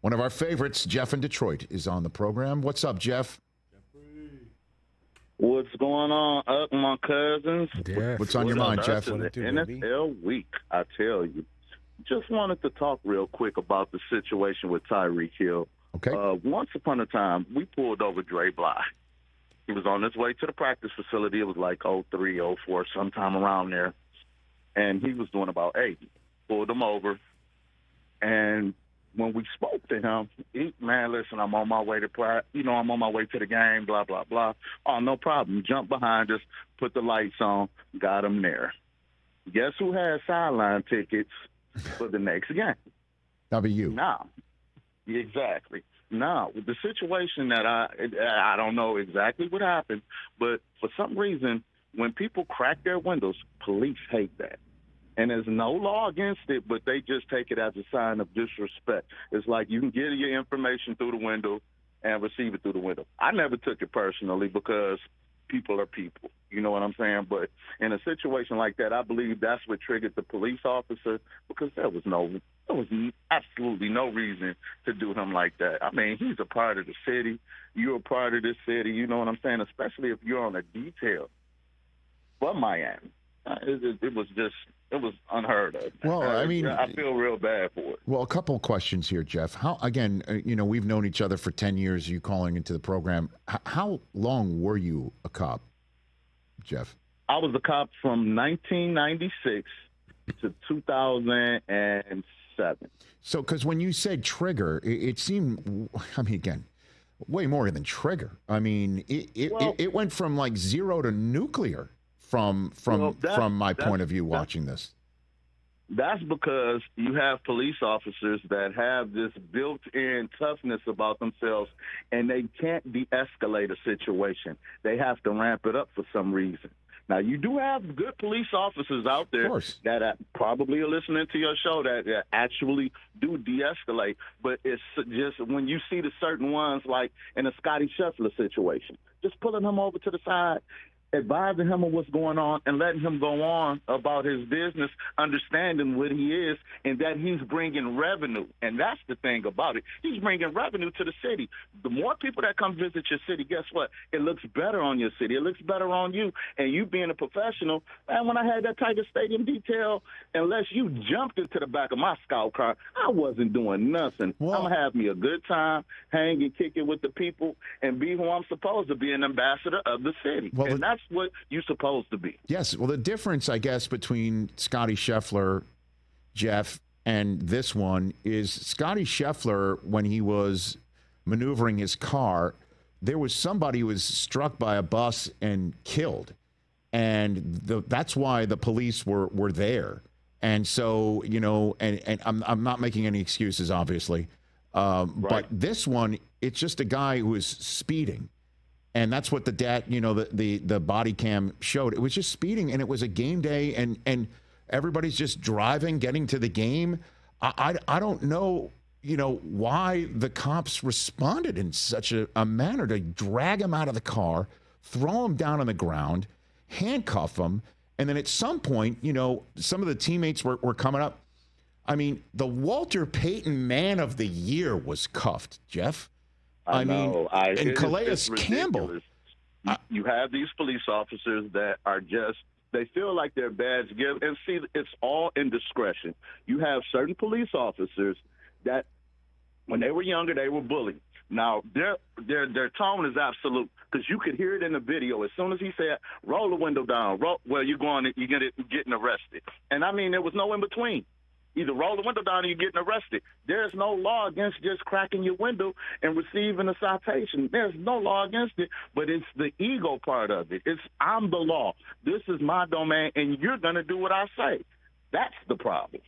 One of our favorites, Jeff in Detroit, is on the program. What's up, Jeff? What's going on up, my cousins? What's on your mind, Jeff? It's the NFL week, I tell you. Just wanted to talk real quick about the situation with Tyreek Hill. Okay. Once upon a time, we pulled over Dre Bly. He was on his way to the practice facility. It was like 03, 04, sometime around there. And he was doing about 80. Pulled him over. And when we spoke to him, man, listen, I'm on my way to I'm on my way to the game, blah, blah, blah. Oh, no problem. Jump behind us, put the lights on, got him there. Guess who had sideline tickets for the next game? That'll be you. Now, exactly. Now, the situation that I don't know exactly what happened, but for some reason, when people crack their windows, police hate that. And there's no law against it, but they just take it as a sign of disrespect. It's like you can get your information through the window and receive it through the window. I never took it personally because people are people. You know what I'm saying? But in a situation like that, I believe that's what triggered the police officer because there was absolutely no reason to do him like that. I mean, he's a part of the city. You're a part of this city. You know what I'm saying? Especially if you're on a detail for Miami. It was unheard of. Well, I mean, I feel real bad for it. Well, a couple of questions here, Jeff. How, again, we've known each other for 10 years, you calling into the program. How long were you a cop, Jeff? I was a cop from 1996 to 2007. So, because when you said trigger, it seemed, I mean, again, way more than trigger. I mean, it went from like 0 to nuclear. From my point of view watching this. That's because you have police officers that have this built-in toughness about themselves, and they can't de-escalate a situation. They have to ramp it up for some reason. Now, you do have good police officers out there that probably are listening to your show that actually do de-escalate, but it's just when you see the certain ones like in a Scotty Scheffler situation, just pulling him over to the side, advising him of what's going on and letting him go on about his business, understanding what he is and that he's bringing revenue. And that's the thing about it. He's bringing revenue to the city. The more people that come visit your city, guess what? It looks better on your city. It looks better on you. And you being a professional, man, when I had that Tiger Stadium detail, unless you jumped into the back of my scout car, I wasn't doing nothing. I'm going to have me a good time, hang and kick it with the people, and be who I'm supposed to be, an ambassador of the city. Well, and that's what you're supposed to be. Yes. Well, the difference, I guess, between Scotty Scheffler, Jeff, and this one is Scotty Scheffler, when he was maneuvering his car, there was somebody who was struck by a bus and killed. And that's why the police were there. And so, and I'm not making any excuses, obviously. But this one, it's just a guy who is speeding. And that's what the body cam showed. It was just speeding, and it was a game day, and everybody's just driving, getting to the game. I don't know, why the cops responded in such a manner to drag him out of the car, throw him down on the ground, handcuff him, and then at some point, some of the teammates were coming up. I mean, the Walter Payton Man of the Year was cuffed, Jeff. I mean, and Calais Campbell. You have these police officers that are they feel like their badge give, and see, it's all in discretion. You have certain police officers that, when they were younger, they were bullied. Now, their tone is absolute, because you could hear it in the video. As soon as he said, roll the window down, you're getting arrested. And I mean, there was no in between. Either roll the window down or you're getting arrested. There's no law against just cracking your window and receiving a citation. There's no law against it, but it's the ego part of it. It's, I'm the law. This is my domain, and you're going to do what I say. That's the problem.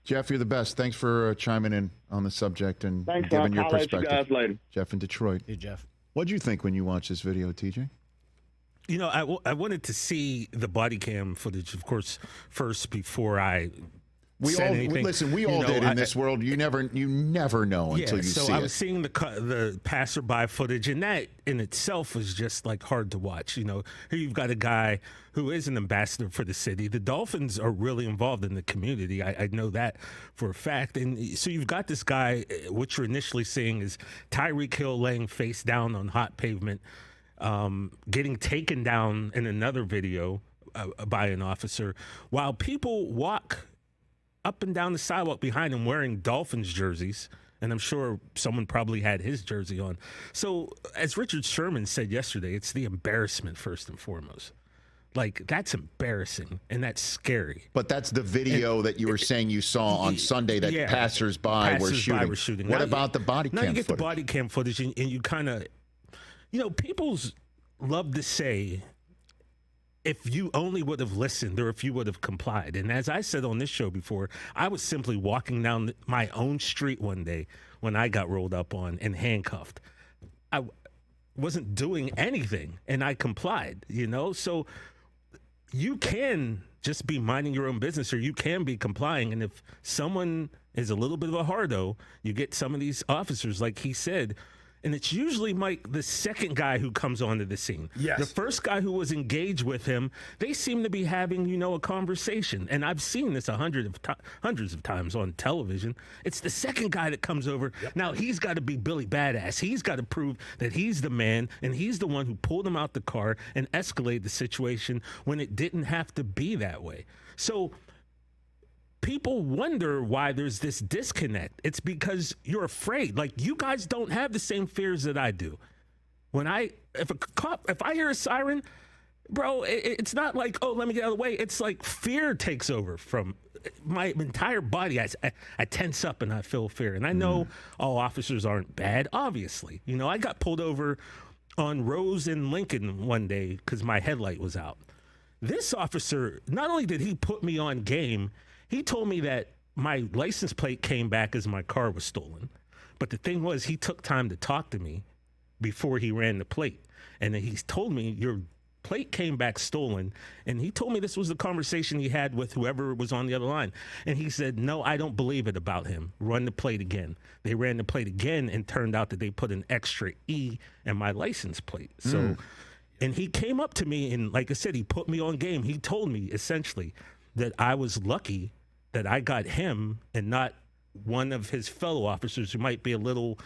Jeff, you're the best. Thanks for chiming in on the subject and giving your perspective. perspective. You guys later. Jeff in Detroit. Hey, Jeff. What'd you think when you watched this video, TJ? I wanted to see the body cam footage, of course, first before I said anything. Listen, we all did in this world. You never know until you see it. So I was seeing the passerby footage, and that in itself was just like hard to watch. You know, here you've got a guy who is an ambassador for the city. The Dolphins are really involved in the community. I know that for a fact. And so you've got this guy, what you're initially seeing is Tyreek Hill laying face down on hot pavement, getting taken down in another video by an officer, while people walk up and down the sidewalk behind him wearing Dolphins jerseys. And I'm sure someone probably had his jersey on. So as Richard Sherman said yesterday, it's the embarrassment first and foremost. Like, that's embarrassing and that's scary. But that's the video that you were saying you saw on Sunday that passersby were shooting. What about the body cam footage? Now you get the body cam footage and you kind of, people love to say, if you only would have listened or if you would have complied. And as I said on this show before, I was simply walking down my own street one day when I got rolled up on and handcuffed. I wasn't doing anything and I complied, So you can just be minding your own business or you can be complying. And if someone is a little bit of a hardo, you get some of these officers, like he said, and it's usually Mike, the second guy who comes onto the scene. Yes. The first guy who was engaged with him, they seem to be having, a conversation. And I've seen this hundreds of times on television. It's the second guy that comes over. Yep. Now, he's got to be Billy Badass. He's got to prove that he's the man, and he's the one who pulled him out the car and escalated the situation when it didn't have to be that way. So people wonder why there's this disconnect. It's because you're afraid. Like, you guys don't have the same fears that I do. If I hear a siren, bro, it's not like, oh, let me get out of the way. It's like fear takes over from my entire body. I tense up and I feel fear. And I know all officers aren't bad, obviously. I got pulled over on Rose and Lincoln one day because my headlight was out. This officer, not only did he put me on game, he told me that my license plate came back as my car was stolen. But the thing was, he took time to talk to me before he ran the plate. And then he told me, your plate came back stolen. And he told me this was the conversation he had with whoever was on the other line. And he said, no, I don't believe it about him. Run the plate again. They ran the plate again and turned out that they put an extra E in my license plate. So, and he came up to me and, like I said, he put me on game. He told me essentially that I was lucky that I got him and not one of his fellow officers who might be a little,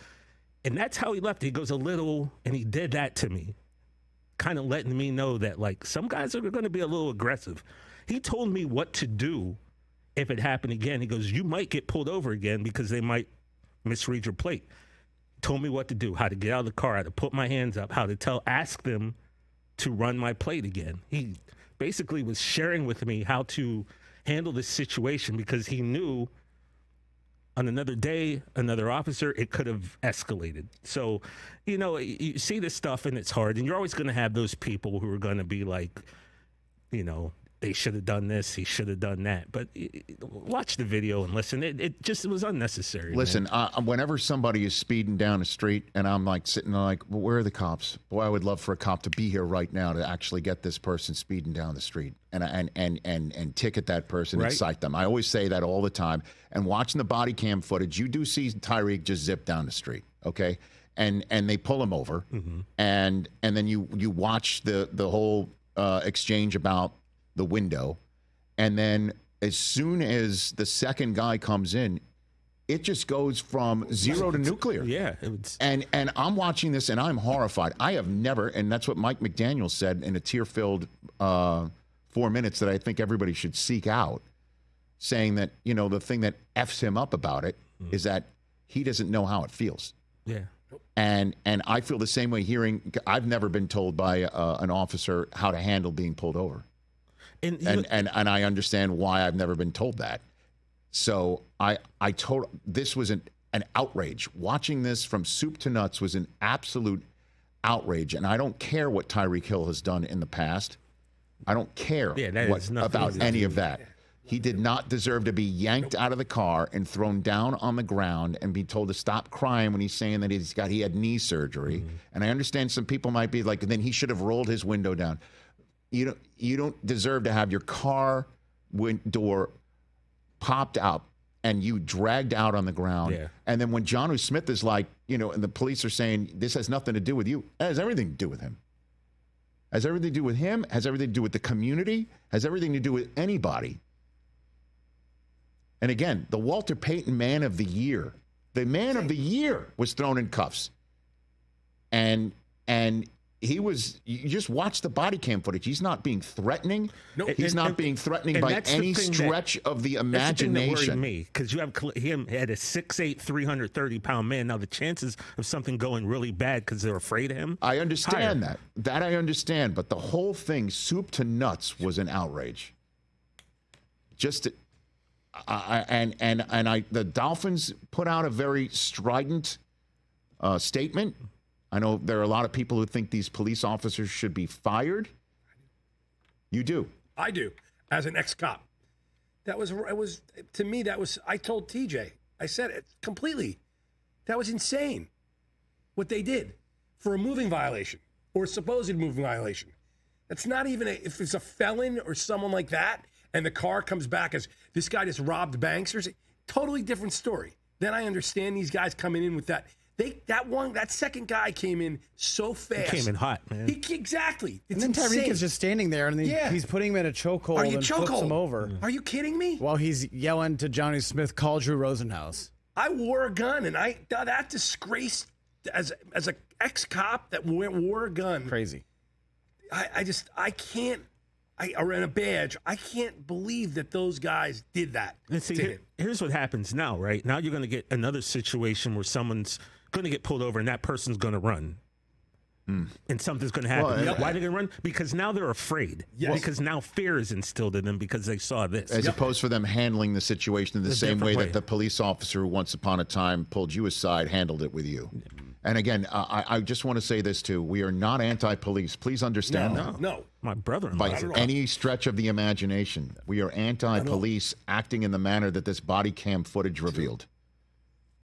and that's how he left. He goes a little, and he did that to me, kind of letting me know that, like, some guys are going to be a little aggressive. He told me what to do if it happened again. He goes, you might get pulled over again because they might misread your plate. He told me what to do, how to get out of the car, how to put my hands up, how to ask them to run my plate again. He basically was sharing with me how to handle this situation because he knew on another day, another officer, it could have escalated. So, you see this stuff and it's hard, and you're always going to have those people who are going to be like, they should have done this, he should have done that. But watch the video and listen. It was unnecessary. Listen, whenever somebody is speeding down the street and I'm like sitting there like, well, where are the cops? Boy, I would love for a cop to be here right now to actually get this person speeding down the street and ticket that person and cite them. I always say that all the time. And watching the body cam footage, you do see Tyreek just zip down the street, okay? And they pull him over, and then you watch the whole exchange about the window, and then as soon as the second guy comes in, it just goes from zero to nuclear. Yeah. And I'm watching this and I'm horrified. I have never, and that's what Mike McDaniel said in a tear-filled 4 minutes that I think everybody should seek out, saying that, the thing that F's him up about it is that he doesn't know how it feels. Yeah. And I feel the same way I've never been told by an officer how to handle being pulled over. And I understand why I've never been told that. So this was an outrage. Watching this from soup to nuts was an absolute outrage. And I don't care what Tyreek Hill has done in the past. I don't care about any of that. He did not deserve to be yanked out of the car and thrown down on the ground and be told to stop crying when he's saying that he had knee surgery. And I understand some people might be like, then he should have rolled his window down. You don't deserve to have your car door popped up and you dragged out on the ground. Yeah. And then when Jonnu Smith is like, and the police are saying, this has nothing to do with you. It has everything to do with him. Has everything to do with him, has everything to do with the community, has everything to do with anybody. And again, the Walter Payton Man of the Year, the Man of the Year was thrown in cuffs. And he was, you just watch the body cam footage. He's not being threatening. No, He's not being threatening by any stretch of the imagination. That's the thing that worried me, because you have him had a 6'8", 330-pound man. Now the chances of something going really bad because they're afraid of him. I understand that. That I understand. But the whole thing, soup to nuts, was an outrage. Just, the Dolphins put out a very strident statement. I know there are a lot of people who think these police officers should be fired. You do. I do, as an ex-cop. To me, I told TJ, I said it completely. That was insane what they did for a moving violation or a supposed moving violation. That's not even, if it's a felon or someone like that, and the car comes back as this guy just robbed banks, totally different story. Then I understand these guys coming in with that. That second guy came in so fast. He came in hot, man. Exactly. It's and then Tyreek insane. is just standing there, and he's putting him in a chokehold and flips him over. Are you kidding me? While he's yelling to Johnny Smith, call Drew Rosenhaus. I wore a gun, and that disgrace as an ex-cop that wore a gun. Crazy. I can't. Or in a badge, I can't believe that those guys did that. And see, here's what happens now, right? Now you're going to get another situation where someone's going to get pulled over and that person's going to run. And something's going to happen. Well, why are they going to run? Because now they're afraid. Yes. Because now fear is instilled in them because they saw this. As opposed for them handling the situation in the same way that the police officer who once upon a time pulled you aside handled it with you. And again, I just want to say this too. We are not anti-police. Please understand that. No. My brother-in-law. By any stretch of the imagination. We are anti-police acting in the manner that this body cam footage revealed.